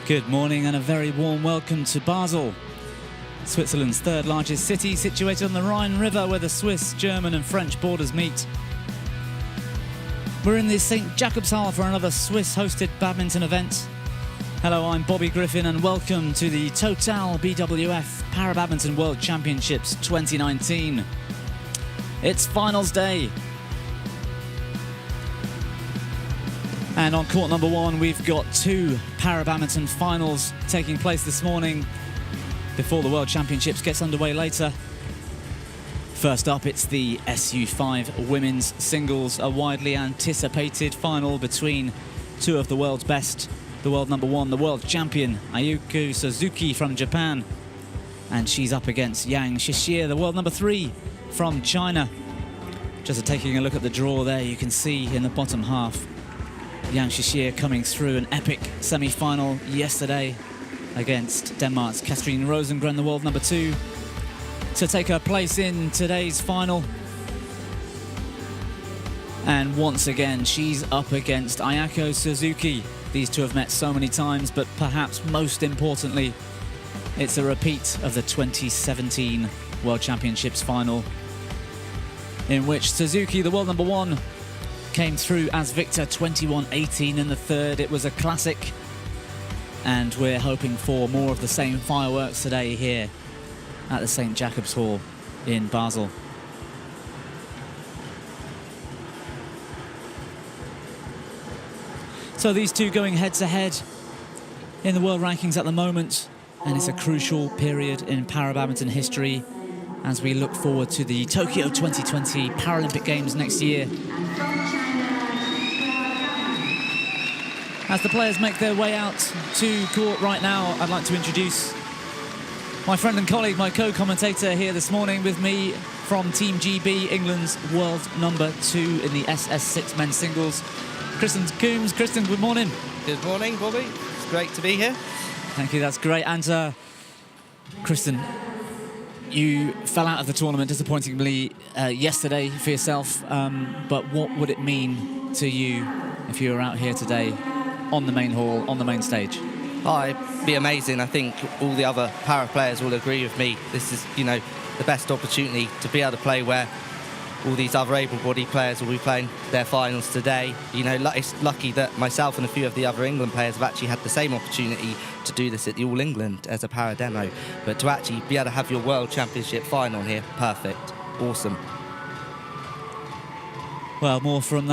Good morning and a very warm welcome to Basel, Switzerland's third largest city, situated on the Rhine River where the Swiss, German and French borders meet. We're in the St. Jakobshalle for another Swiss-hosted badminton event. Hello, I'm Bobby Griffin and welcome to the Total BWF Badminton World Championships 2019. It's finals day. And on court number one, we've got two para-badminton finals taking place this morning before the World Championships gets underway later. First up, it's the SU5 women's singles, a widely anticipated final between two of the world's best. The world number one, the world champion, Ayako SUZUKI from Japan. And she's up against Yang Qiuxia, the world number three from China. Just taking a look at the draw there, you can see in the bottom half, Yang Qiuxia coming through an epic semi-final yesterday against Denmark's Katrine Rosengren, the world number two, to take her place in today's final. And once again, she's up against Ayako SUZUKI. These two have met so many times, but perhaps most importantly, it's a repeat of the 2017 World Championships final, in which SUZUKI, the world number one, came through as victor 21-18 in the third. It was a classic, and we're hoping for more of the same fireworks today here at the St. Jakobshalle in Basel. So these two going head-to-head in the world rankings at the moment, and it's a crucial period in para-badminton history as we look forward to the Tokyo 2020 Paralympic Games next year. As the players make their way out to court right now, I'd like to introduce my friend and colleague, my co-commentator here this morning with me from Team GB, England's world number two in the SS6 men's singles, Kristen Coombs. Kristen, good morning. Good morning, Bobby. It's great to be here. Thank you, that's great. And Kristen, you fell out of the tournament disappointingly yesterday for yourself, but what would it mean to you if you were out here today on the main hall, on the main stage? Oh, it'd be amazing. I think all the other para players will agree with me. This is, the best opportunity to be able to play where all these other able-bodied players will be playing their finals today. It's lucky that myself and a few of the other England players have actually had the same opportunity to do this at the All England as a para demo. But to actually be able to have your World Championship final here, perfect, awesome. Well, more from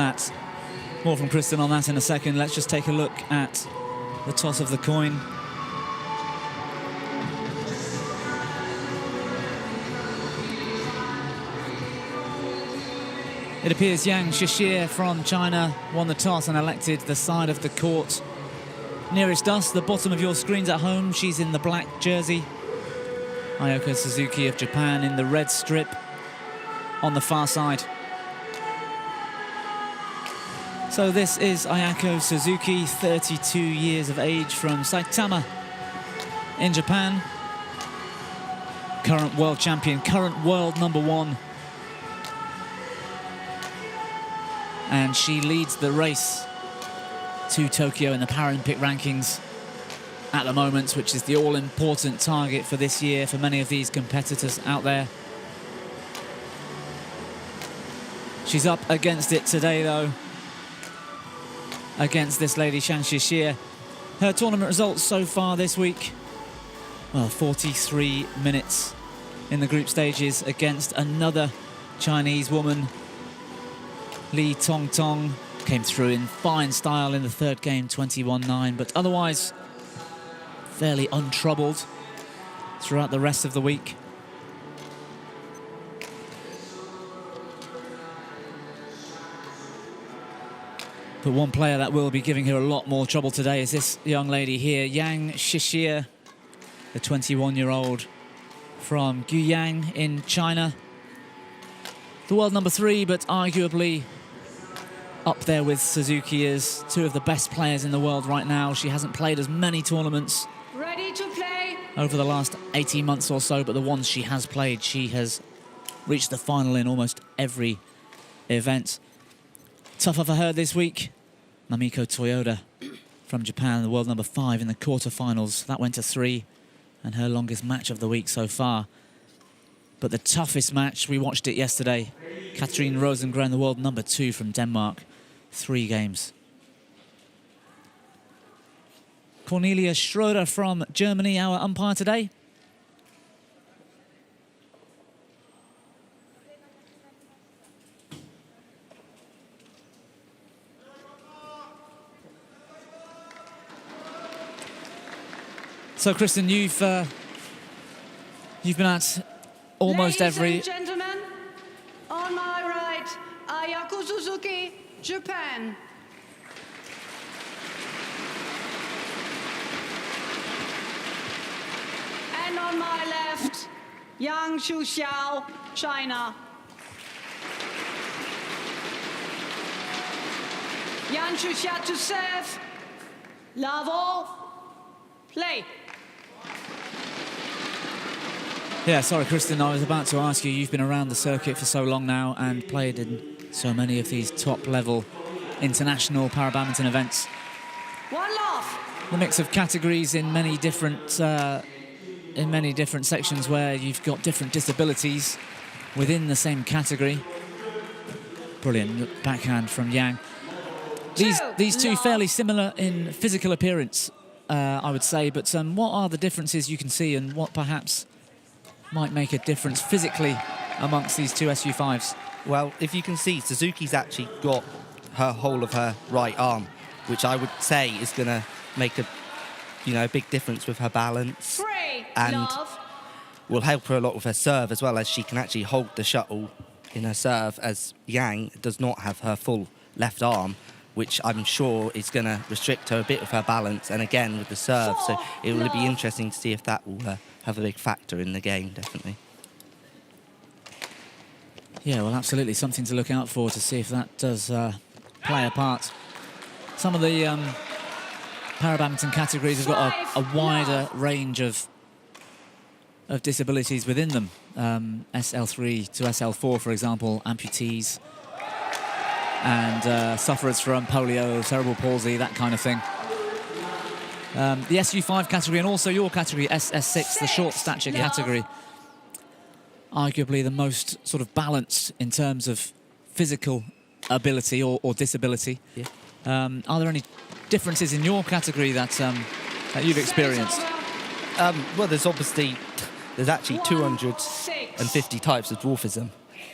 Kristen on that in a second. Let's just take a look at the toss of the coin. It appears Yang Qiuxia from China won the toss and elected the side of the court nearest us, the bottom of your screens at home. She's in the black jersey. Ayako SUZUKI of Japan in the red strip on the far side. So this is Ayako SUZUKI, 32 years of age, from Saitama in Japan. Current world champion, current world number one. And she leads the race to Tokyo in the Paralympic rankings at the moment, which is the all-important target for this year for many of these competitors out there. She's up against it today, though, against this lady, Yang Qiuxia. Her tournament results so far this week, well, 43 minutes in the group stages against another Chinese woman. Li Tongtong came through in fine style in the third game, 21-9, but otherwise fairly untroubled throughout the rest of the week. But one player that will be giving her a lot more trouble today is this young lady here, Yang Qiuxia, the 21-year-old from Guiyang in China. The world number three, but arguably up there with SUZUKI as two of the best players in the world right now. She hasn't played as many tournaments Ready to play over the last 18 months or so, but the ones she has played, she has reached the final in almost every event. Tougher for her this week, Namiko Toyoda from Japan, the world number 5 in the quarterfinals. That went to 3, and her longest match of the week so far. But the toughest match, we watched it yesterday. Katrine Rosengren, the world number 2 from Denmark, 3 games. Cornelia Schroeder from Germany, our umpire today. So, Kristen, you've been at almost every... Ladies and gentlemen, on my right, Ayako SUZUKI, Japan. And on my left, Qiuxia, China. Qiuxia to serve. Level. Play. Yeah, sorry, Kristen, I was about to ask you, you've been around the circuit for so long now and played in so many of these top-level international para-badminton events. One love. The mix of categories in many different sections where you've got different disabilities within the same category. Brilliant backhand from Yang. These two fairly similar in physical appearance, I would say, but what are the differences you can see and what perhaps might make a difference physically amongst these two SU5s? Well, if you can see, Suzuki's actually got her whole of her right arm, which I would say is going to make a big difference with her balance. And will help her a lot with her serve as well, as she can actually hold the shuttle in her serve, as Yang does not have her full left arm, which I'm sure is going to restrict her a bit of her balance, and again with the serve. So it will be interesting to see if that will have a big factor in the game, definitely. Yeah, well, absolutely. Something to look out for to see if that does play a part. Some of the para-badminton categories have got a wider range of disabilities within them. SL3 to SL4, for example, amputees, and sufferers from polio, cerebral palsy, that kind of thing. The SU5 category and also your category, SS6, the short stature category, arguably the most sort of balanced in terms of physical ability or disability. Yeah. Are there any differences in your category that you've experienced? Well, there's actually 250 types of dwarfism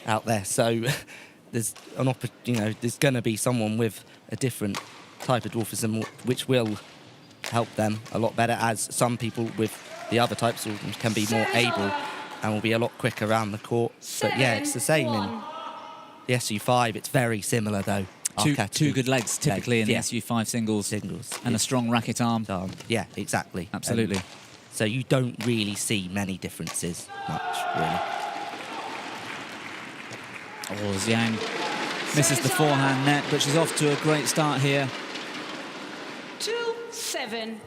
out there, so there's there's going to be someone with a different type of dwarfism which will help them a lot better, as some people with the other types can be more able and will be a lot quicker around the court. But yeah, it's the same in the SU5. It's very similar though. Two good legs typically in the SU5 singles and a strong racket arm. Yeah, exactly. Absolutely. So you don't really see many differences, much really. Oh, Zhang misses the forehand net, but she's off to a great start here. 2-7.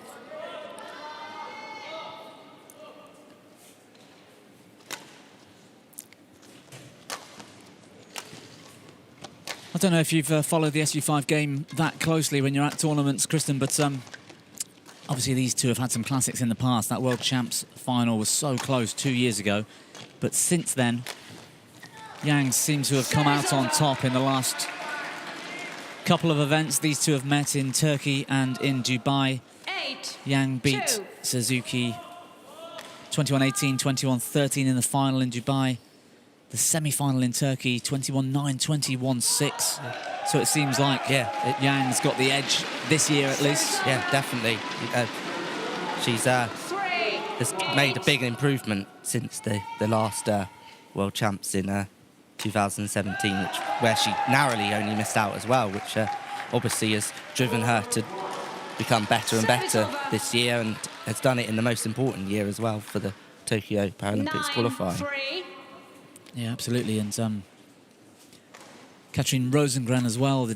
I don't know if you've followed the SU5 game that closely when you're at tournaments, Kristen, but obviously these two have had some classics in the past. That World Champs final was so close 2 years ago, but since then, Yang seems to have come out on top in the last couple of events. These two have met in Turkey and in Dubai. Yang beat Suzuki 21-18, 21-13 in the final in Dubai. The semi-final in Turkey, 21-9, 21-6. So it seems like Yang's got the edge this year at least. Yeah, definitely. She's has made a big improvement since the last World Champs in 2017, where she narrowly only missed out as well, which obviously has driven her to become better and better this year, and has done it in the most important year as well for the Tokyo Paralympics qualifying. Yeah, absolutely. And Katrine Rosengren as well, the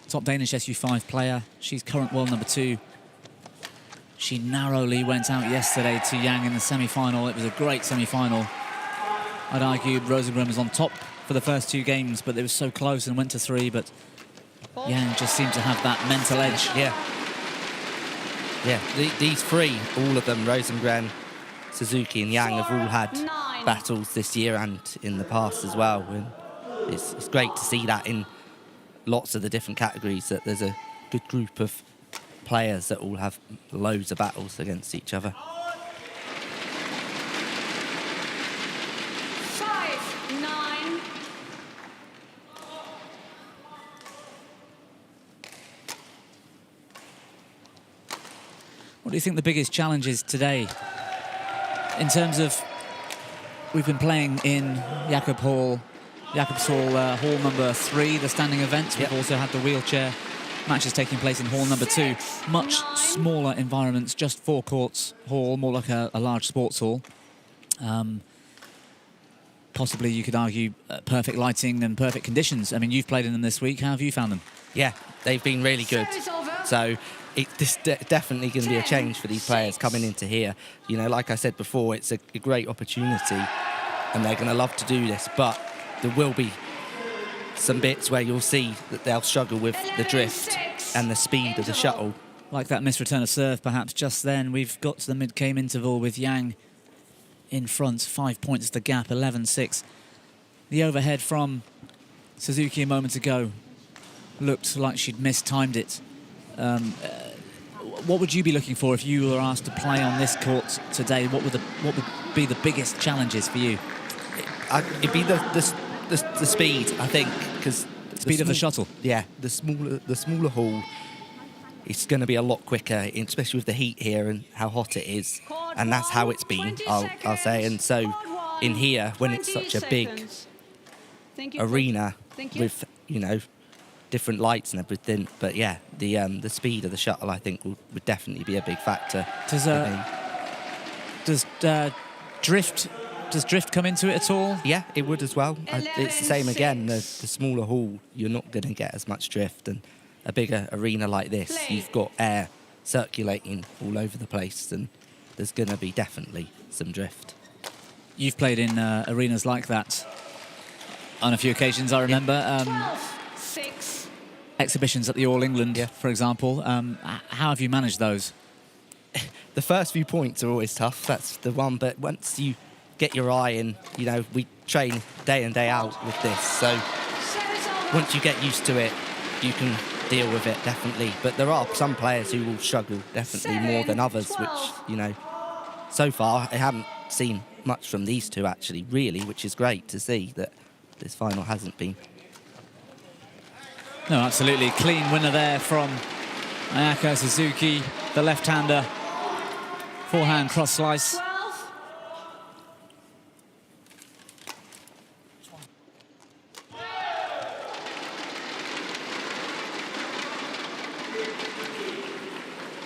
top Danish SU5 player. She's current world number 2. She narrowly went out yesterday to Yang in the semi-final. It was a great semi-final. I'd argue Rosengren was on top for the first 2 games, but it was so close and went to 3. But Yang just seemed to have that mental edge. Yeah. Yeah, these three, all of them, Rosengren, Suzuki and Yang, have all had battles this year and in the past as well. And it's great to see that in lots of the different categories, that there's a good group of players that all have loads of battles against each other. 5-9. What do you think the biggest challenge is today? In terms of, we've been playing in Jakobshall Hall number 3, the standing events. We've also had the wheelchair matches taking place in hall number 2. Much smaller environments, just 4 courts hall, more like a large sports hall. Possibly you could argue perfect lighting and perfect conditions. I mean, you've played in them this week. How have you found them? Yeah, they've been really good. So this definitely going to be a change for these players coming into here. You know, like I said before, it's a great opportunity and they're going to love to do this, but there will be some bits where you'll see that they'll struggle with the drift and the speed of the shuttle. Like that missed return of serve, perhaps, just then. We've got to the mid-game interval with Yang in front, 5 points the gap, 11-6. The overhead from Suzuki a moment ago looked like she'd mistimed it. What would you be looking for if you were asked to play on this court today? What would be the biggest challenges for you? It'd be the speed, I think, because speed of the shuttle. Yeah, the smaller hall, it's going to be a lot quicker, especially with the heat here and how hot it is, and that's how it's been. I'll say. And so in here, when it's such a big arena with, you know, different lights and everything, but yeah, the speed of the shuttle, I think, would definitely be a big factor. Does drift come into it at all? Yeah, it would as well. It's the same again. The smaller hall, you're not going to get as much drift, and a bigger arena like this, you've got air circulating all over the place, and there's going to be definitely some drift. You've played in arenas like that on a few occasions, I remember. 12-6. Exhibitions at the All England, for example. How have you managed those? The first few points are always tough, that's the one, but once you get your eye in, you know, we train day in, day out with this, so once you get used to it, you can deal with it, definitely. But there are some players who will struggle definitely more than others, which, you know, so far I haven't seen much from these two actually, really, which is great to see that this final hasn't been. No, absolutely. Clean winner there from Ayako Suzuki, the left-hander. Forehand cross slice.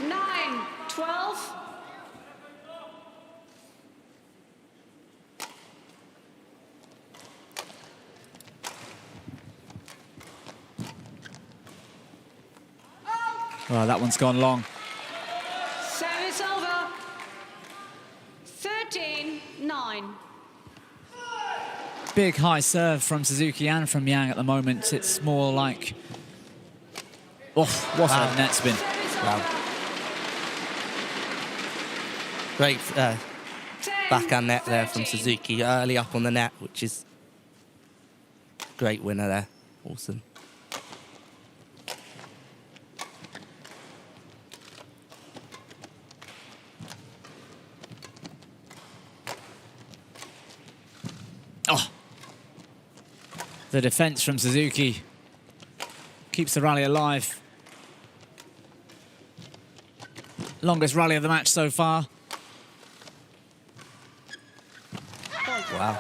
9-12. Well, that one's gone long. Service over. 13-9. Big high serve from Suzuki and from Yang at the moment. It's more like... Oh, what a net spin. Wow. Great backhand net there from Suzuki, early up on the net, which is great winner there. Awesome. Oh. The defense from Suzuki keeps the rally alive. Longest rally of the match so far. Wow.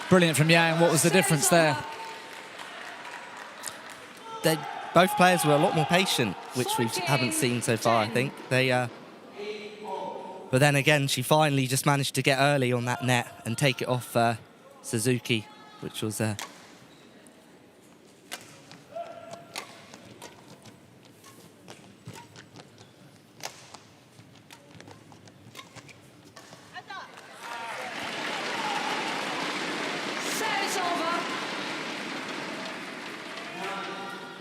Brilliant from Yang. What was the difference there? Both players were a lot more patient, which we haven't seen so far, I think. But then again, she finally just managed to get early on that net and take it off Suzuki, which was... Service over.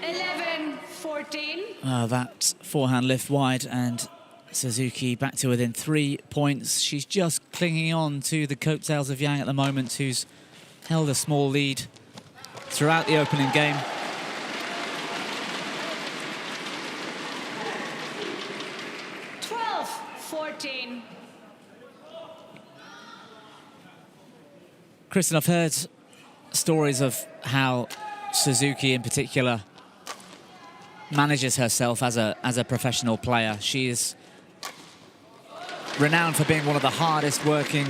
11-14. That forehand lift wide, and Suzuki back to within 3 points. She's just clinging on to the coattails of Yang at the moment, who's held a small lead throughout the opening game. Kristen, I've heard stories of how Suzuki in particular manages herself as a professional player. She is renowned for being one of the hardest working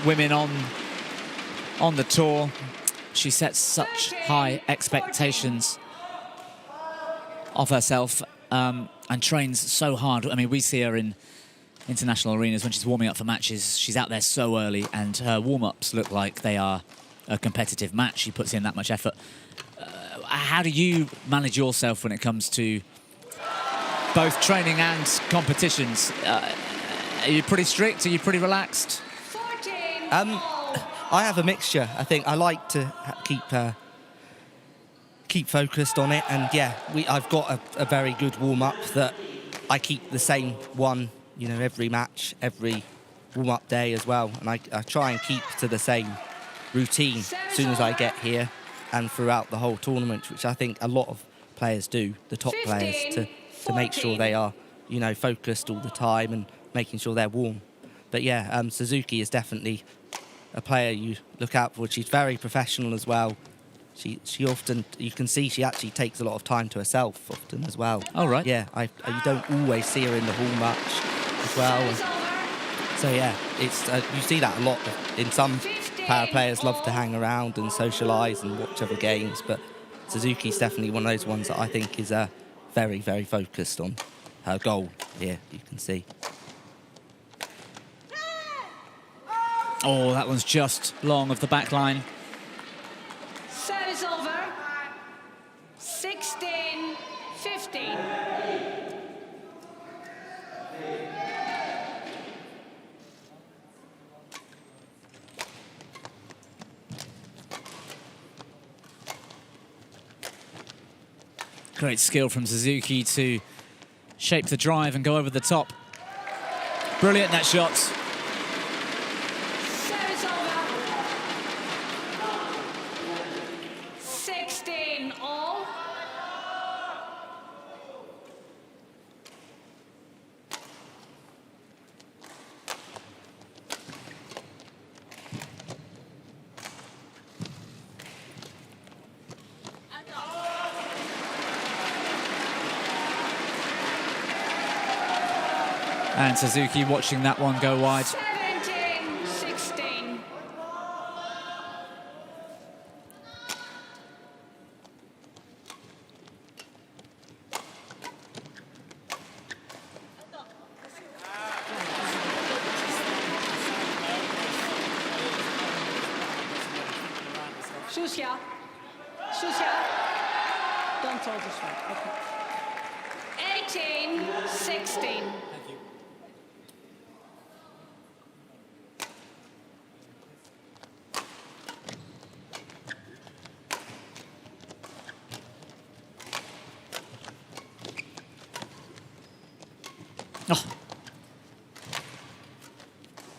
women on the tour. She sets such high expectations of herself and trains so hard. I mean, we see her in international arenas when she's warming up for matches. She's out there so early, and her warm-ups look like they are a competitive match. She puts in that much effort. How do you manage yourself when it comes to both training and competitions? Are you pretty strict? Are you pretty relaxed? I have a mixture. I think I like to keep focused on it, and yeah, I've got a very good warm-up that I keep the same one, you know, every match, every warm-up day as well, and I try and keep to the same routine as soon as I get here and throughout the whole tournament, which I think a lot of players do, the top players, to make sure they are, you know, focused all the time and making sure they're warm. But yeah, Suzuki is definitely a player you look out for. She's very professional as well. She often, you can see she actually takes a lot of time to herself often as well. Oh, right. Yeah, you don't always see her in the hall much as well. So yeah, it's you see that a lot in some para players love to hang around and socialise and watch other games, but Suzuki's definitely one of those ones that I think is very, very focused on her goal here, you can see. Oh, that one's just long of the back line. Service over. 16-15. Great skill from Suzuki to shape the drive and go over the top. Brilliant net shots. Service over. 16 all. And Suzuki watching that one go wide. 17-16. Qiuxia. Don't hold this one. Okay. 18-16.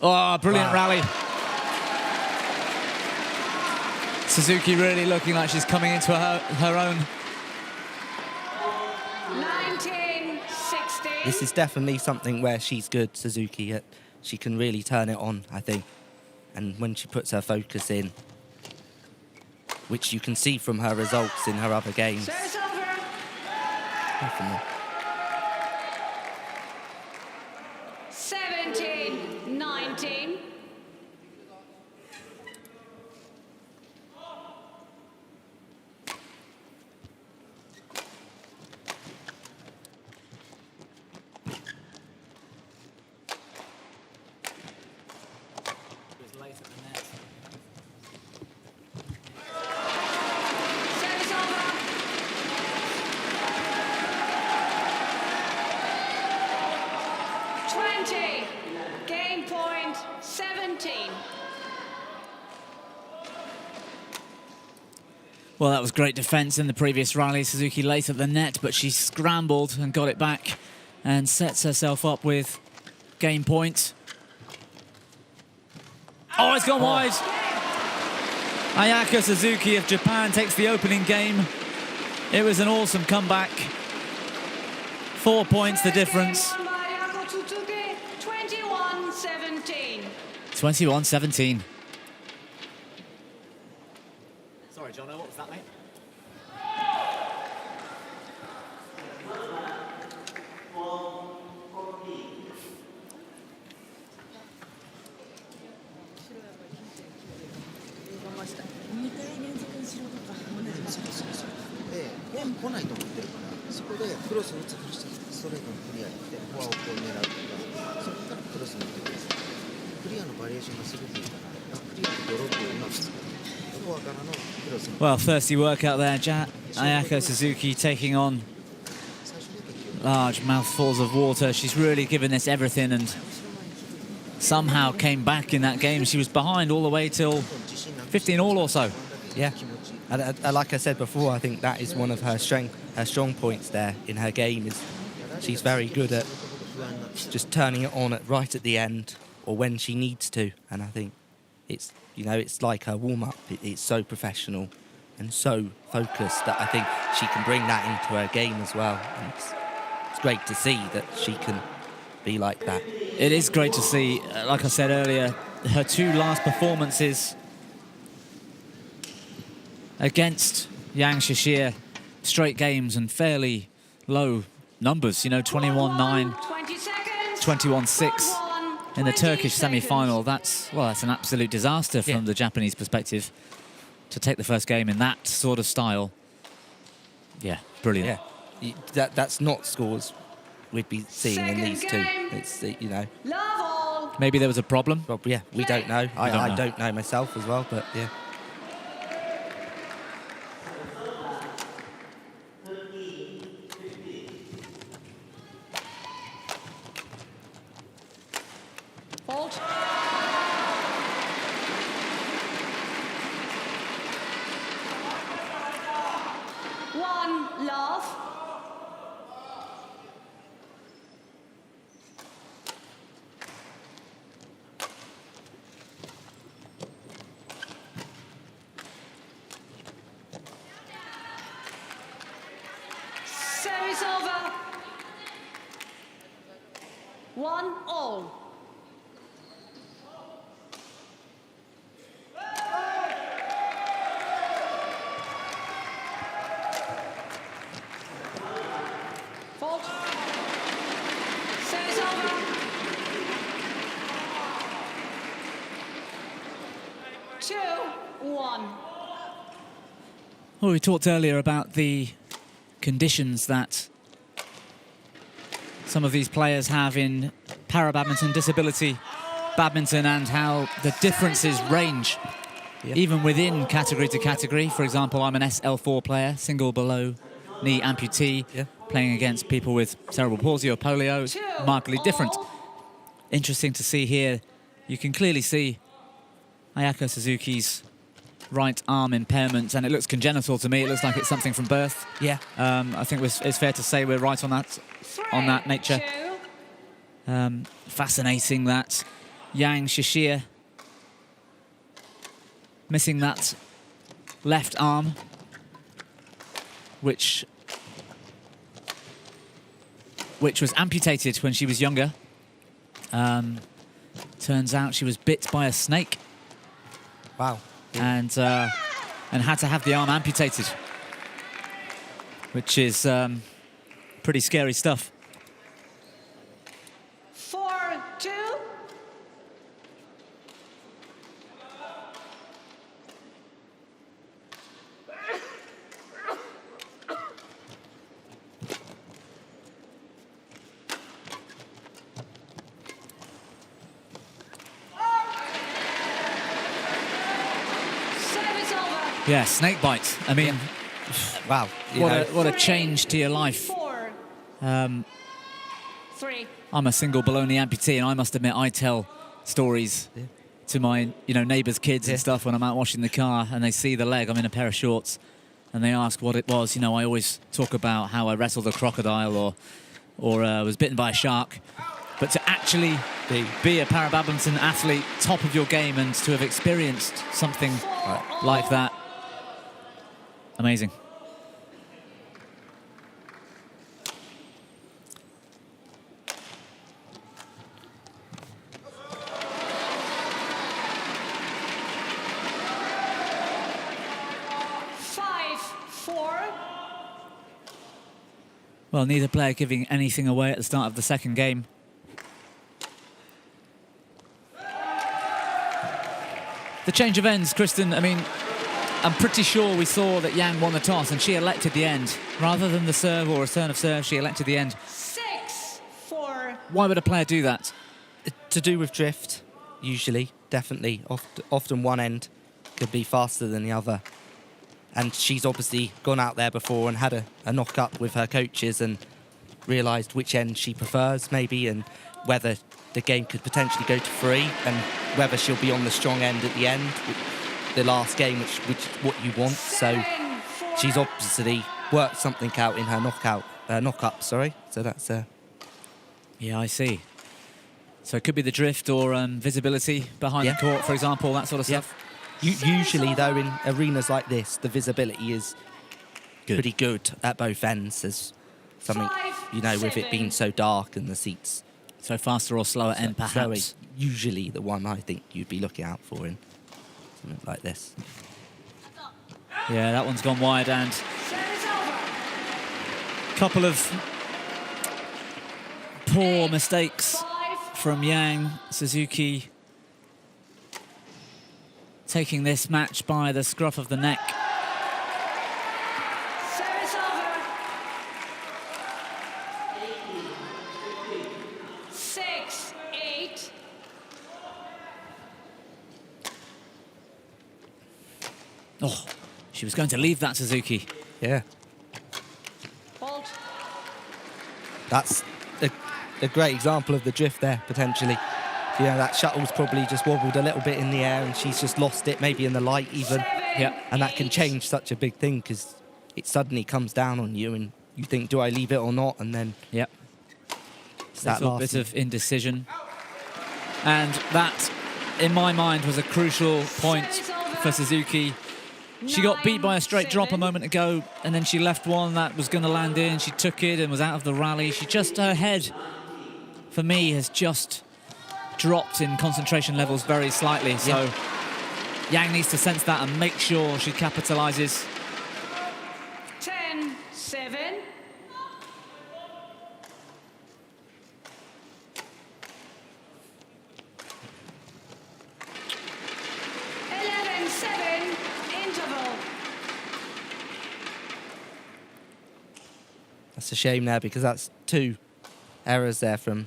Oh, brilliant rally. Suzuki really looking like she's coming into her own. 19-16. This is definitely something where she's good, Suzuki. She can really turn it on, I think. And when she puts her focus in, which you can see from her results in her other games. Service over. Definitely. 17-19. Service over. 20. Game point 17. Well, that was great defence in the previous rally. Suzuki late at the net, but she scrambled and got it back and sets herself up with game point. Oh, it's gone wide. Ayako Suzuki of Japan takes the opening game. It was an awesome comeback. 4 points the difference. 21-17. 21-17. Sorry, Jono, what was that, mate? Well, thirsty work out there. Ayako Suzuki taking on large mouthfuls of water. She's really given this everything and somehow came back in that game. She was behind all the way till 15 all or so. Yeah, and like I said before, I think that is one of her strong points there in her game. Is she's very good at just turning it on right at the end or when she needs to. And I think it's, you know, it's like her warm-up. It's so professional and so focused that I think she can bring that into her game as well. And it's great to see that she can be like that. It is great to see. Like I said earlier, her two last performances against Yang Qiuxia, straight games and fairly low numbers, you know, 21-9, 21-6 in the Turkish semi-final. That's an absolute disaster from the Japanese perspective to take the first game in that sort of style. Yeah, brilliant. Yeah, that's not scores we'd be seeing in these two. It's, you know. Maybe there was a problem. Well, yeah, we don't know. I don't know myself as well, but yeah. Fault. One love. Service over. 1-all. Fault. Service over. 2-1. Well, we talked earlier about the conditions that some of these players have in para-badminton, disability badminton, and how the differences range even within category to category. For example, I'm an SL4 player, single below knee amputee, playing against people with cerebral palsy or polio. It's markedly different. Interesting to see here. You can clearly see Ayako Suzuki's right arm impairment, and it looks congenital to me. It looks like it's something from birth. Yeah. I think it's fair to say we're right on that nature. Fascinating that Yang Qiuxia missing that left arm, which was amputated when she was younger. Turns out she was bit by a snake. Wow. And had to have the arm amputated, which is pretty scary stuff. 4-2. Yeah, snake bite. I mean, wow. What a change to your life. 4-3. I'm a single below knee amputee, and I must admit I tell stories to my neighbours' kids and stuff when I'm out washing the car and they see the leg. I'm in a pair of shorts, and they ask what it was, you know, I always talk about how I wrestled a crocodile or was bitten by a shark. But to actually be a para-badminton athlete, top of your game, and to have experienced something like that, amazing. Well, neither player giving anything away at the start of the second game. The change of ends, Kristen, I mean, I'm pretty sure we saw that Yang won the toss and she elected the end. Rather than the serve or a turn of serve, she elected the end. 6-4. Why would a player do that? To do with drift, usually, definitely. Often one end could be faster than the other. And she's obviously gone out there before and had a knock-up with her coaches and realised which end she prefers, maybe, and whether the game could potentially go to 3 and whether she'll be on the strong end at the end, the last game, which is what you want. So she's obviously worked something out in her knock-up, sorry. So that's... Yeah, I see. So it could be the drift or visibility behind the court, for example, that sort of stuff. Usually, though, in arenas like this, the visibility is pretty good at both ends. There's something, you know, with it being so dark and the seats. So faster or slower end, perhaps. So usually the one I think you'd be looking out for in something like this. Yeah, that one's gone wide, and a couple of poor mistakes from Yang Suzuki, taking this match by the scruff of the neck. Service over. 6-8. Oh, she was going to leave that, Suzuki. Yeah. Hold. That's a great example of the drift there, potentially. You know, that shuttle's probably just wobbled a little bit in the air and she's just lost it, maybe in the light even. Yeah. And that can change such a big thing because it suddenly comes down on you and you think, do I leave it or not? And then Yep. it's That that little last bit of indecision. And that, in my mind, was a crucial point for Suzuki. She got beat by a straight drop a moment ago, and then she left one that was going to land in. She took it and was out of the rally. Her head, for me, has just dropped in concentration levels very slightly. So Yang needs to sense that and make sure she capitalises. 10-7. That's a shame there because that's 2 errors there from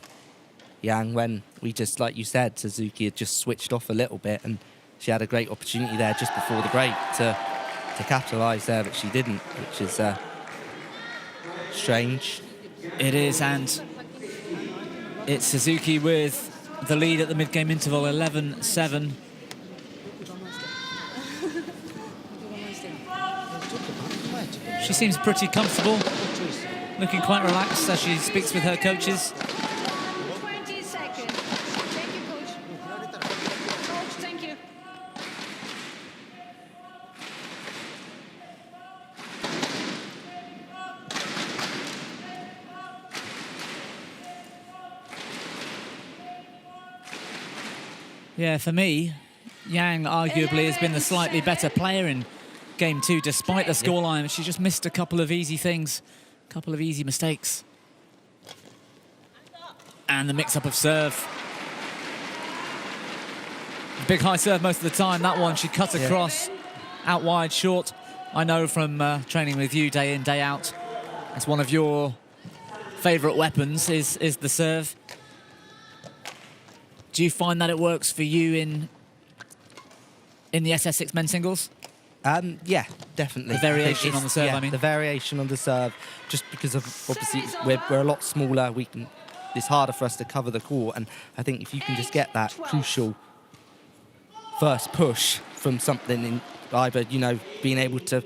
Yang when we just, like you said, Suzuki had just switched off a little bit and she had a great opportunity there just before the break to capitalise there, but she didn't, which is strange. It is, and it's Suzuki with the lead at the mid-game interval, 11-7. She seems pretty comfortable, looking quite relaxed as she speaks with her coaches. 20 seconds. Thank you, coach. Coach, thank you. Yeah, for me, Yang arguably has been the slightly better player in Game 2, despite the scoreline. She just missed a couple of easy things, a couple of easy mistakes. And the mix-up of serve. Big high serve most of the time. That one, she cut across, out wide, short. I know from training with you day in, day out, that's one of your favourite weapons, is the serve. Do you find that it works for you in the SS6 men's singles? Yeah, definitely. The variation on the serve, I mean. The variation on the serve, just because of, obviously, we're a lot smaller, it's harder for us to cover the court, and I think if you can just get that crucial first push from something in either, you know, being able to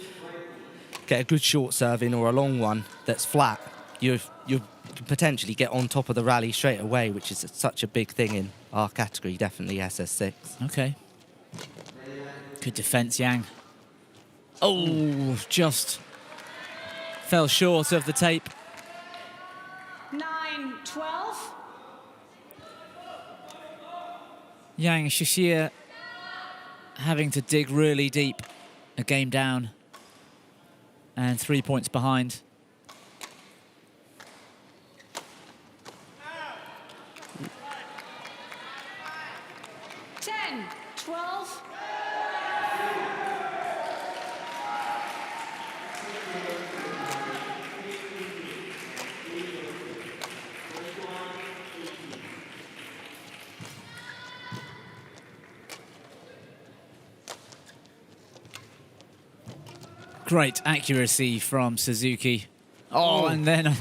get a good short serve in or a long one that's flat, you can potentially get on top of the rally straight away, which is such a big thing in our category, definitely SS6. Okay. Good defence, Yang. Oh, just fell short of the tape. 9-12. Yang Qiuxia having to dig really deep, a game down and 3 points behind. Great accuracy from Suzuki. Oh, and then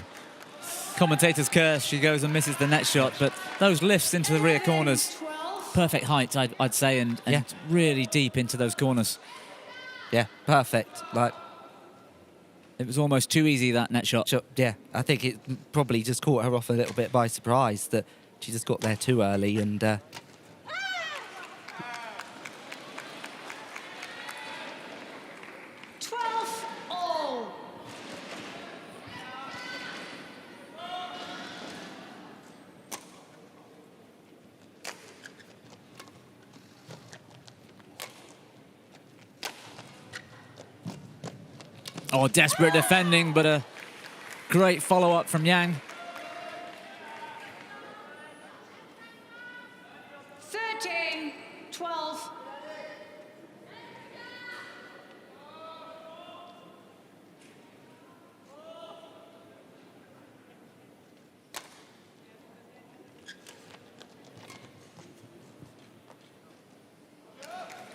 commentator's curse. She goes and misses the net shot, but those lifts into the rear corners, perfect height, I'd say, and yeah, really deep into those corners. Yeah, perfect. Like, it was almost too easy, that net shot. Yeah, I think it probably just caught her off a little bit by surprise that she just got there too early and. 12-all. Oh, desperate defending, but a great follow-up from Yang. 13-12.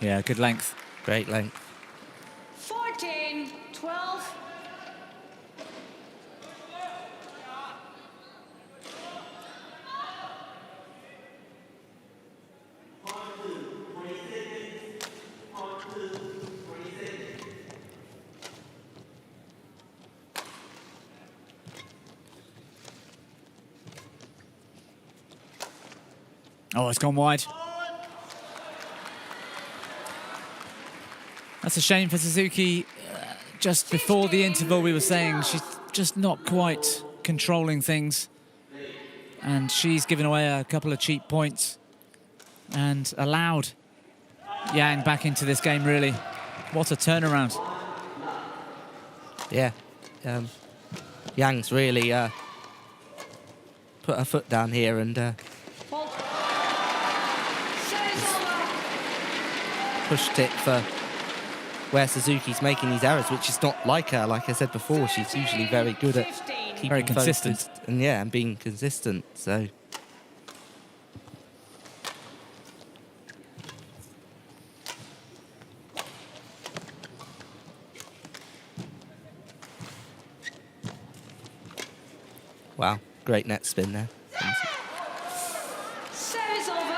Yeah, good length. Great length. 14-12. Oh, it's gone wide. That's a shame for Suzuki. Just before the interval, we were saying she's just not quite controlling things. And she's given away a couple of cheap points and allowed Yang back into this game, really. What a turnaround. Yeah. Yang's really put her foot down here and pushed it for where Suzuki's making these errors, which is not like her. Like I said before, she's usually very good at keeping very consistent focused and being consistent. So wow, great net spin there. Service over.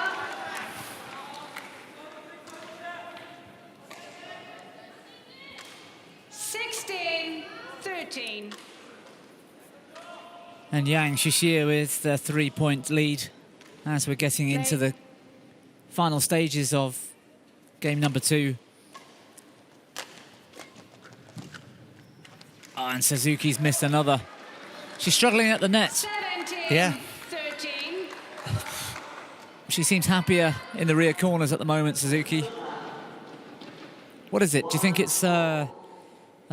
And Yang Qiuxia with the 3-point lead as we're getting into the final stages of game number 2. Oh, and Suzuki's missed another. She's struggling at the net. 17, Yeah. 13. She seems happier in the rear corners at the moment, Suzuki. What is it? Do you think it's a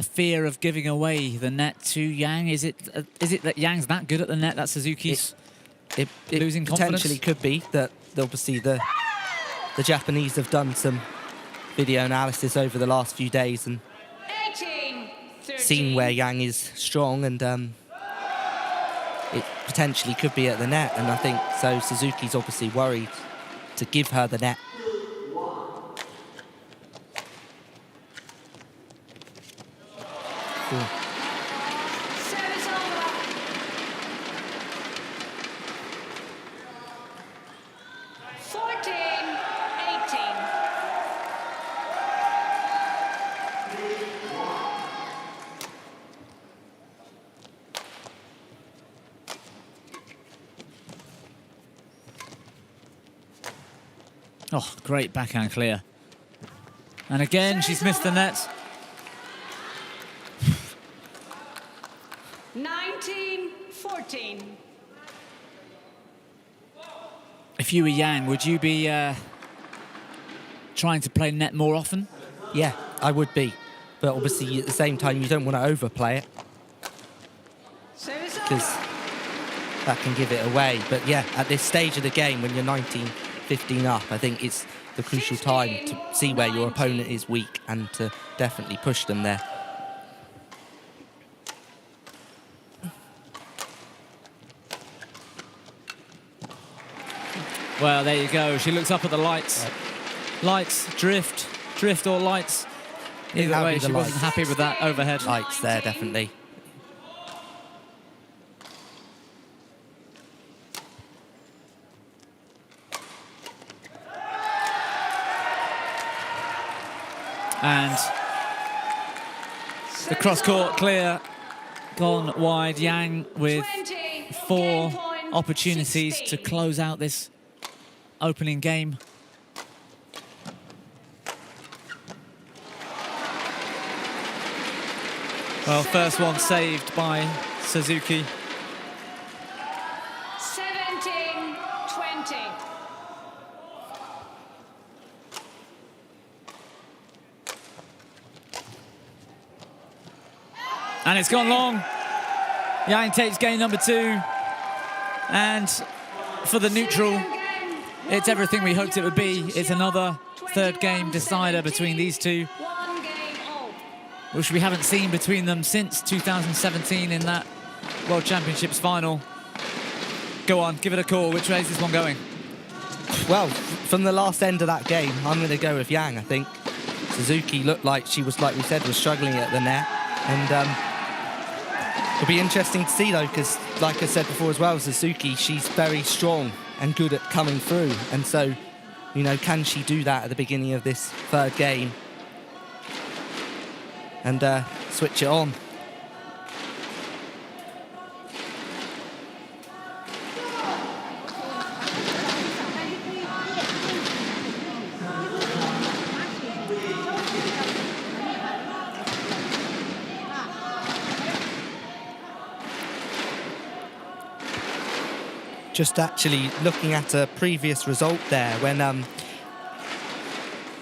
fear of giving away the net to Yang? Is it that Yang's that good at the net that Suzuki's it losing confidence? Potentially could be that obviously the Japanese have done some video analysis over the last few days and 18, 13. seen where Yang is strong and it potentially could be at the net, and I think so Suzuki's obviously worried to give her the net. Cool. Service over. 14, 18. Oh, great backhand clear. And again, she's missed the net. 19-14. If you were Yang, would you be trying to play net more often? Yeah, I would be. But obviously, at the same time, you don't want to overplay it, because that can give it away. But yeah, at this stage of the game, when you're 19-15 up, I think it's the crucial time to see where your opponent is weak and to definitely push them there. Well, there you go. She looks up at the lights. Lights, drift or lights. Either way, she wasn't happy with that overhead. Lights there, definitely. And the cross-court clear, gone wide. Yang with 4 opportunities to close out this opening game. Well, first one saved by Suzuki. 17-20. And it's gone long. Yang takes game number 2. And for the neutral, it's everything we hoped it would be. It's another third game decider between these two, which we haven't seen between them since 2017 in that World Championships final. Go on, give it a call. Which way is this one going? Well, from the last end of that game, I'm going to go with Yang, I think. Suzuki looked like she was, like we said, was struggling at the net. And it'll be interesting to see, though, because, like I said before as well, Suzuki, she's very strong and good at coming through. And so, you know, can she do that at the beginning of this third game and switch it on? Just actually looking at a previous result there, when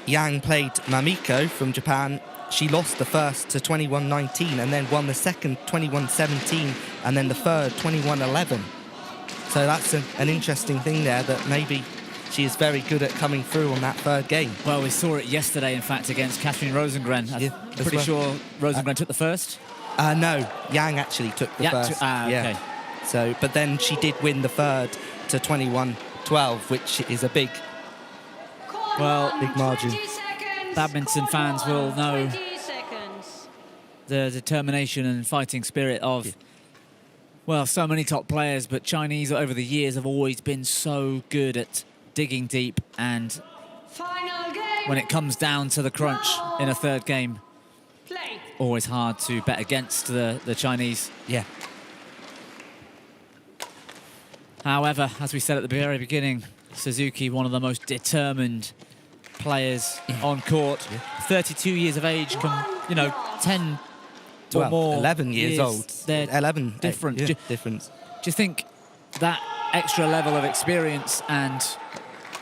Yang played Mamiko from Japan, she lost the first to 21-19 and then won the second 21-17 and then the third 21-11. So that's an interesting thing there, that maybe she is very good at coming through on that third game. Well, we saw it yesterday, in fact, against Catherine Rosengren. I'm pretty sure Rosengren took the first. No, Yang actually took the first. Okay. So, but then she did win the third to 21-12, which is a big margin. Badminton fans will know the determination and fighting spirit of, well, so many top players, but Chinese over the years have always been so good at digging deep, and when it comes down to the crunch in a third game, always hard to bet against the Chinese. Yeah. However, as we said at the very beginning, Suzuki, one of the most determined players on court. 32 years of age, 10 or more 11 years old. They're 11 different. Difference. Do you think that extra level of experience and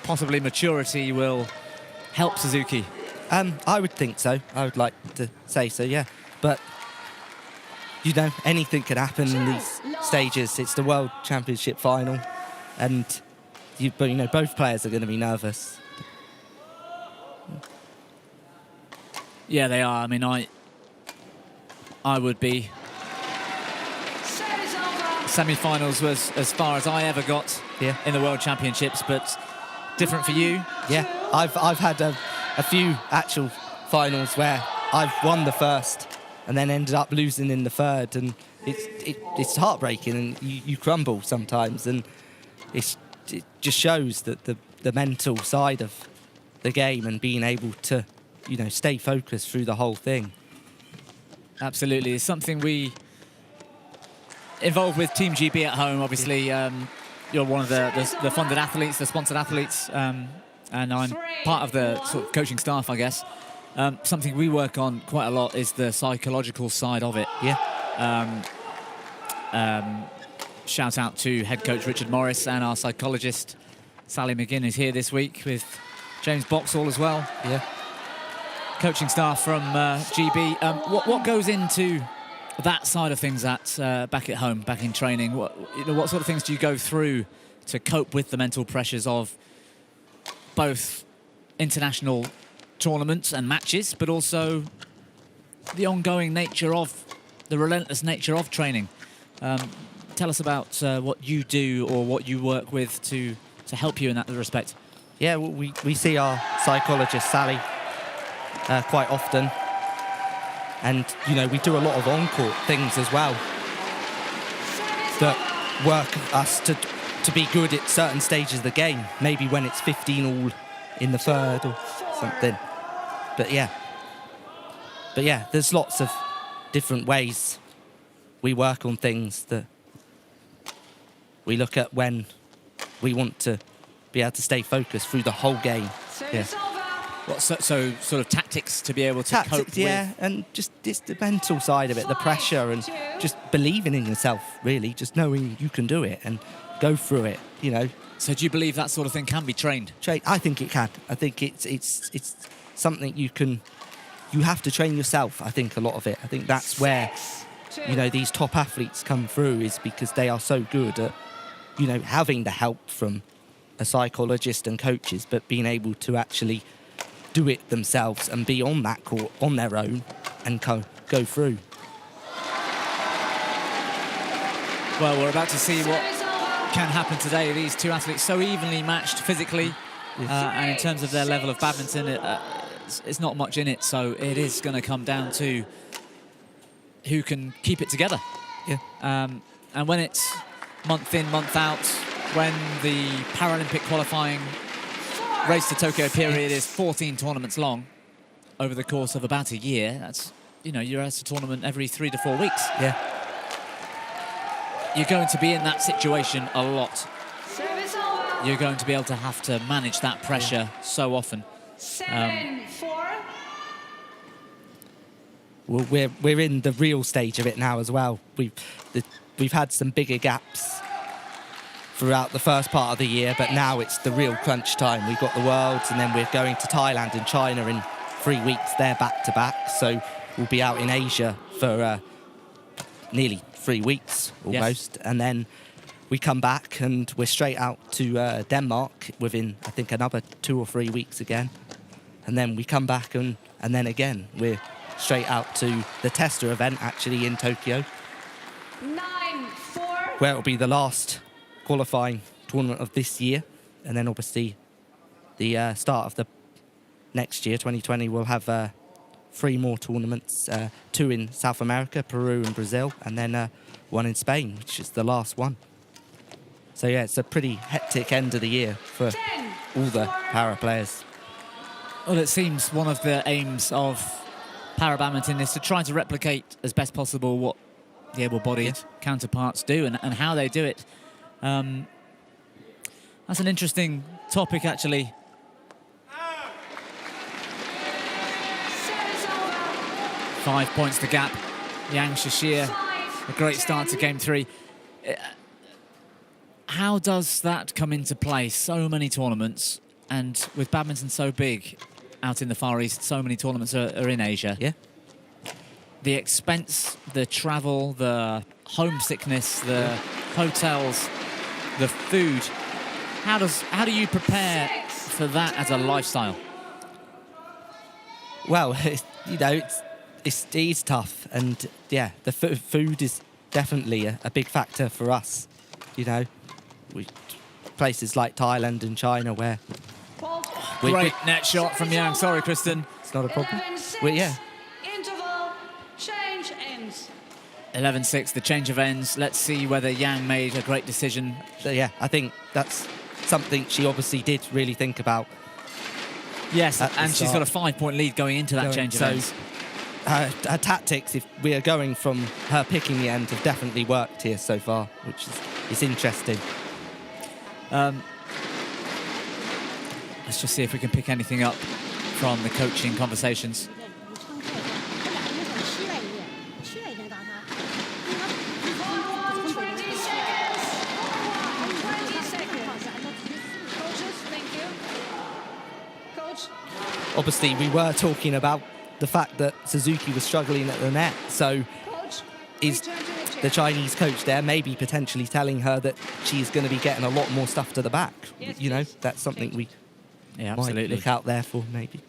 possibly maturity will help Suzuki? I would think so. I would like to say so, yeah. But, you know, anything can happen in these stages. It's the World Championship final, and both players are going to be nervous. Yeah, they are. I mean, I would be. Semi-finals was as far as I ever got in the World Championships, but different for you. Yeah, I've had a few actual finals where I've won the first and then ended up losing in the third, and it's heartbreaking, and you crumble sometimes, and it just shows that the mental side of the game and being able to, stay focused through the whole thing. Absolutely, it's something we involved with Team GB at home. Obviously, you're one of the funded athletes, the sponsored athletes and I'm part of the sort of coaching staff, I guess. Something we work on quite a lot is the psychological side of it. Yeah. Shout out to head coach Richard Morris and our psychologist Sally McGinn, who's here this week with James Boxall as well. Yeah. Coaching staff from GB. What goes into that side of things back at home, back in training? What sort of things do you go through to cope with the mental pressures of both international tournaments and matches, but also the ongoing nature of, the relentless nature of training? Tell us about what you do or what you work with to help you in that respect. Yeah, well, we see our psychologist, Sally, quite often. And, you know, we do a lot of on-court things as well that work us to be good at certain stages of the game. Maybe when it's 15 all in the third or something. But yeah, there's lots of different ways we work on things that we look at when we want to be able to stay focused through the whole game. Yeah. So sort of tactics to be able to cope with? Yeah, and just it's the mental side of it, the pressure, and just believing in yourself, really, just knowing you can do it and go through it, you know. So do you believe that sort of thing can be trained? I think it can. I think it's something you have to train yourself, I think, a lot of it. I think that's where, you know, these top athletes come through, is because they are so good at, you know, having the help from a psychologist and coaches, but being able to actually do it themselves and be on that court on their own and go through. Well, we're about to see what can happen today. These two athletes so evenly matched physically, and in terms of their level of badminton, it's not much in it, so it is going to come down to who can keep it together. Yeah. And when it's month in, month out, when the Paralympic qualifying race to Tokyo period is 14 tournaments long over the course of about a year, that's, you know, you're at a tournament every 3 to 4 weeks. Yeah. You're going to be in that situation a lot. You're going to be able to have to manage that pressure so often. 7-4. Well, we're in the real stage of it now as well. We've had some bigger gaps throughout the first part of the year, but now it's the real crunch time. We've got the Worlds, and then we're going to Thailand and China in 3 weeks. They're back-to-back, so we'll be out in Asia for nearly 3 weeks almost. Yes. And then we come back and we're straight out to Denmark within, I think, another 2 or 3 weeks again. And then we come back and then again we're straight out to the tester event, actually, in Tokyo. 9-4. Where it'll be the last qualifying tournament of this year, and then obviously the start of the next year, 2020, we'll have 3 more tournaments, 2 in South America, Peru and Brazil, and then 1 in Spain, which is the last one. So yeah, it's a pretty hectic end of the year for all the para players. Well, it seems one of the aims of para badminton is to try to replicate as best possible what the able-bodied counterparts do and how they do it. That's an interesting topic, actually. Five points to gap. Yang Qiuxia, a great start to game 3. How does that come into play? So many tournaments, and with badminton so big out in the Far East, so many tournaments are in Asia. Yeah. The expense, the travel, the homesickness, the hotels, the food. How do you prepare for that as a lifestyle? Well, you know, it is tough, and yeah, the food is definitely a big factor for us. You know, places like Thailand and China where great net shot from Yang. Sorry, Kristen. It's not a problem. Yeah. Interval, change ends. 11-6, the change of ends. Let's see whether Yang made a great decision. So, yeah, I think that's something she obviously did really think about. Yes, and she's got a 5-point lead going into that change of ends. Her tactics, if we are going from her picking the end, have definitely worked here so far, which is interesting. Let's just see if we can pick anything up from the coaching conversations. 20 seconds. 20 seconds. Coaches, thank you. Coach. Obviously, we were talking about the fact that Suzuki was struggling at the net, so Coach, is return to the chair. the Chinese coach there maybe potentially telling her that she's going to be getting a lot more stuff to the back? Yes, You know, please. that's something we Yeah, might absolutely. look out there for, maybe.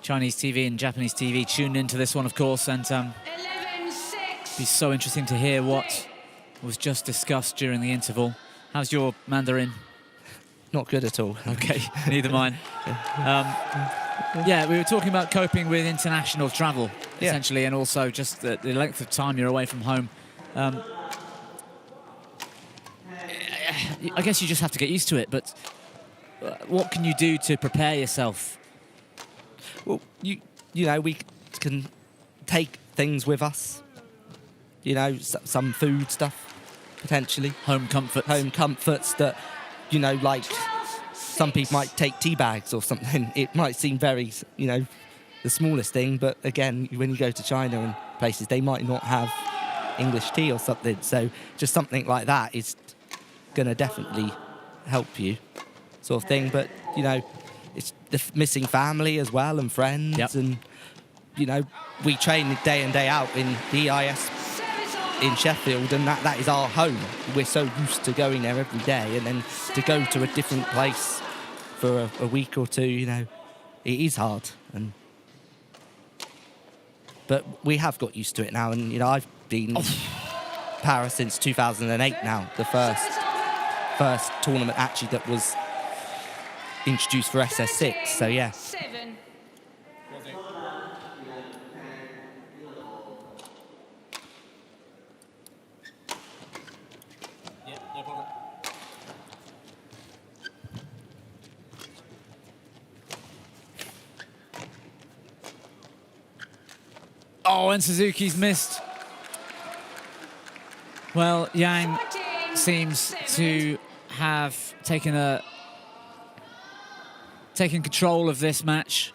Chinese TV and Japanese TV tuned into this one, of course, and 11-6. be so interesting to hear what was just discussed during the interval. How's your Mandarin? Not good at all. Okay, neither mine. Yeah, we were talking about coping with international travel, Yeah. essentially, and also just the length of time you're away from home. I guess you just have to get used to it, but what can you do to prepare yourself? Well, you know, we can take things with us. You know, some food stuff, potentially. Home comforts? Home comforts that, you know, like some people might take tea bags or something. It might seem very, you know, the smallest thing, but again, when you go to China and places, they might not have English tea or something. So just something like that is going to definitely help you, sort of thing. But, you know, it's the missing family as well and friends. Yep. And, you know, we train day in, day out in the EIS in Sheffield, and that is our home. We're so used to going there every day, and then to go to a different place for a week or two, you know, it is hard. But we have got used to it now, and, you know, I've been Paris since 2008 now, the first tournament actually that was introduced for SS6, so yeah. 7. Oh, and Suzuki's missed. Well, Yang seems to have taken control of this match.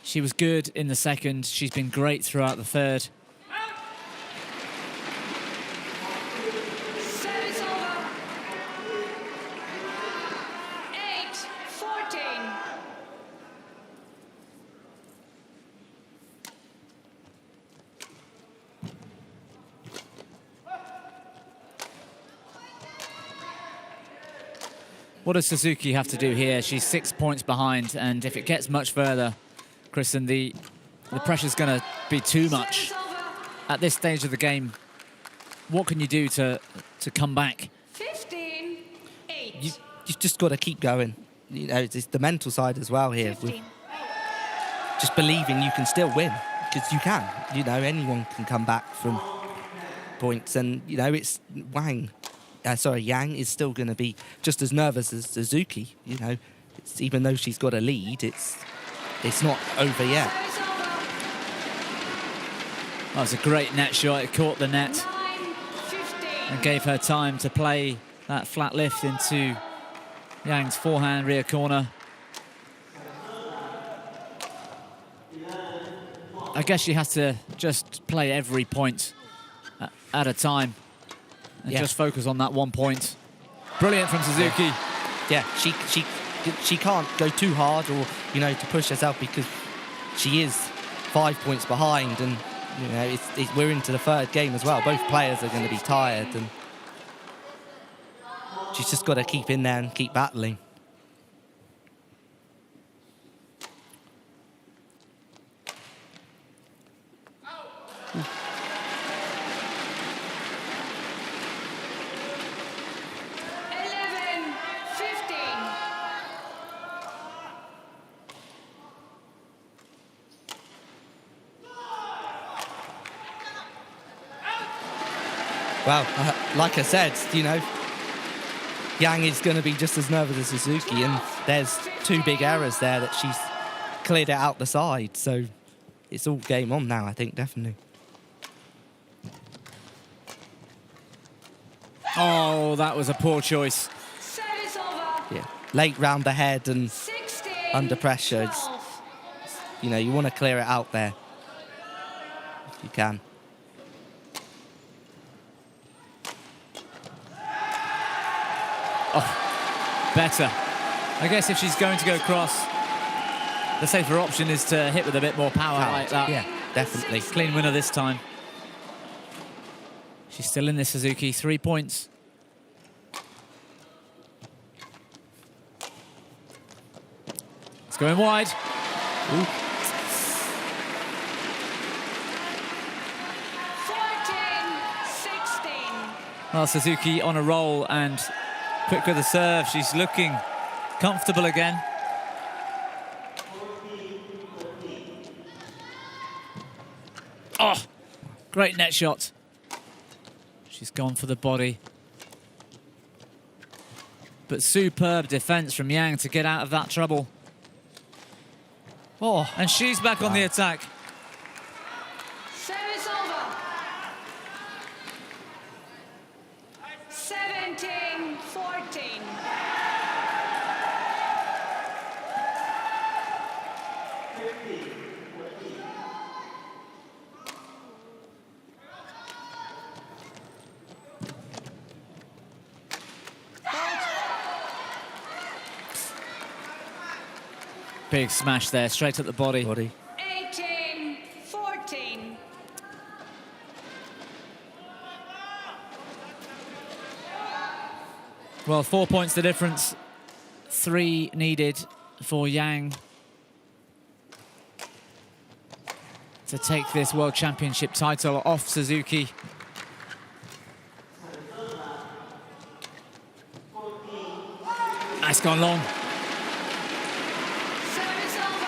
She was good in the second. She's been great throughout the third. Service over. 8-14. What does Suzuki have to do here? She's 6 points behind, and if it gets much further, Kristen, the pressure's going to be too much. Service over. At this stage of the game, what can you do to come back? 15-8. You've just got to keep going. You know, it's the mental side as well here. With 15. just believing you can still win, because you can. You know, anyone can come back from points, and, you know, it's Yang is still going to be just as nervous as Suzuki. You know, even though she's got a lead, it's not over yet. Service over. That was a great net shot. It caught the net 9-15. and gave her time to play that flat lift into Yang's forehand rear corner. I guess she has to just play every point at a time and Yeah. just focus on that 1 point. Brilliant from Suzuki. Yeah, she can't go too hard, or, you know, to push herself, because she is 5 points behind, and, you know, we're into the third game as well. Both players are going to be tired, and she's just got to keep in there and keep battling. Well, like I said, you know, Yang is going to be just as nervous as Suzuki, and there's two big errors there that she's cleared it out the side. So it's all game on now, I think, definitely. Oh, that was a poor choice. Service over. Yeah. late round the head and 16, under pressure. It's, 12. you know, you want to clear it out there if you can. Oh, better. I guess if she's going to go cross, the safer option is to hit with a bit more power like that. Yeah, definitely. Clean winner this time. She's still in this, Suzuki. 3 points. It's going wide. Ooh. 14-16. Well, Suzuki on a roll and quick with the serve. She's looking comfortable again. Oh, great net shot. She's gone for the body. But superb defense from Yang to get out of that trouble. Oh, and she's back on the attack. Service over. 17-14. Big smash there, straight at the body. 18-14. Well, 4 points the difference. 3 needed for Yang to take this World Championship title off Suzuki. That's gone long. Service over.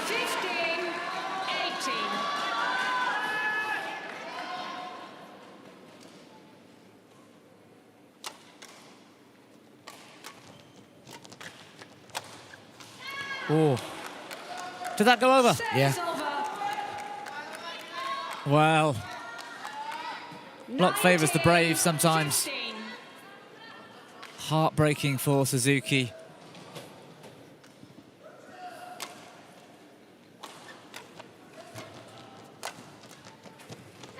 15-18. Oh. Did that go over? Service over. Well, luck favours the brave sometimes. 19-15. Heartbreaking for Suzuki.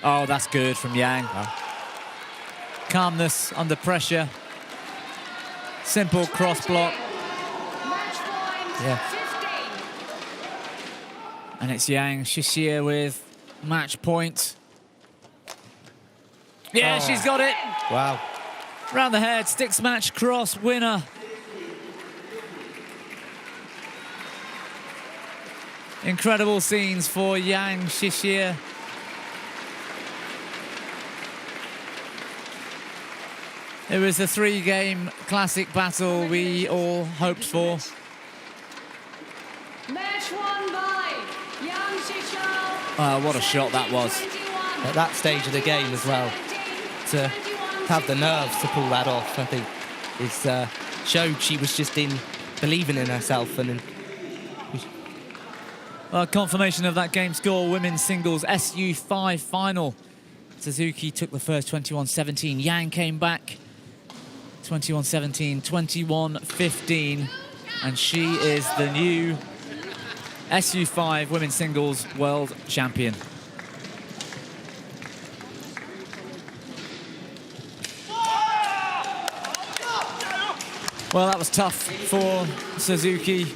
Oh, that's good from Yang. Calmness under pressure. Simple cross block. Match point. Yeah. 15. And it's Yang Qiuxia with match point. Yeah, she's got it. Wow. Round the head, sticks match, cross, winner. Incredible scenes for Yang Qiuxia. It was the 3-game classic battle we all hoped for. Match won by Yang Qiuxia. What a shot that was. At that stage of the game as well, to have the nerves to pull that off, I think, is showed she was just believing in herself. And Confirmation of that game score, women's singles SU5 final. Suzuki took the first 21-17. Yang came back 21-17, 21-15. And she is the new SU5 women's singles world champion. Well, that was tough for Suzuki.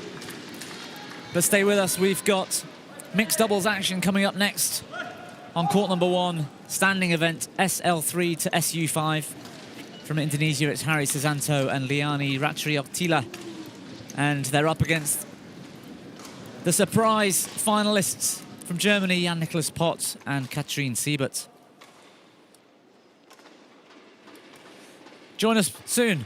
But stay with us, we've got mixed doubles action coming up next on court number 1, standing event SL3 to SU5. From Indonesia, it's Harry Susanto and Liani Ratrioktila. And they're up against the surprise finalists from Germany, Jan-Nicholas Pott and Katrin Siebert. Join us soon.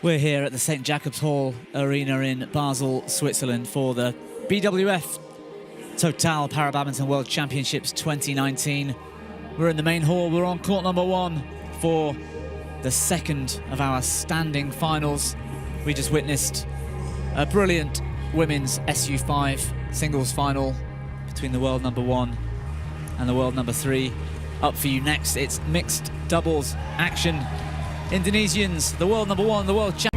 We're here at the St. Jacobs Hall Arena in Basel, Switzerland for the BWF Total Para Badminton World Championships 2019. We're in the main hall. We're on court number 1 for the second of our standing finals. We just witnessed a brilliant women's SU5 singles final between the world number 1 and the world number 3. Up for you next, it's mixed doubles action. Indonesians, the world number 1, the world champion.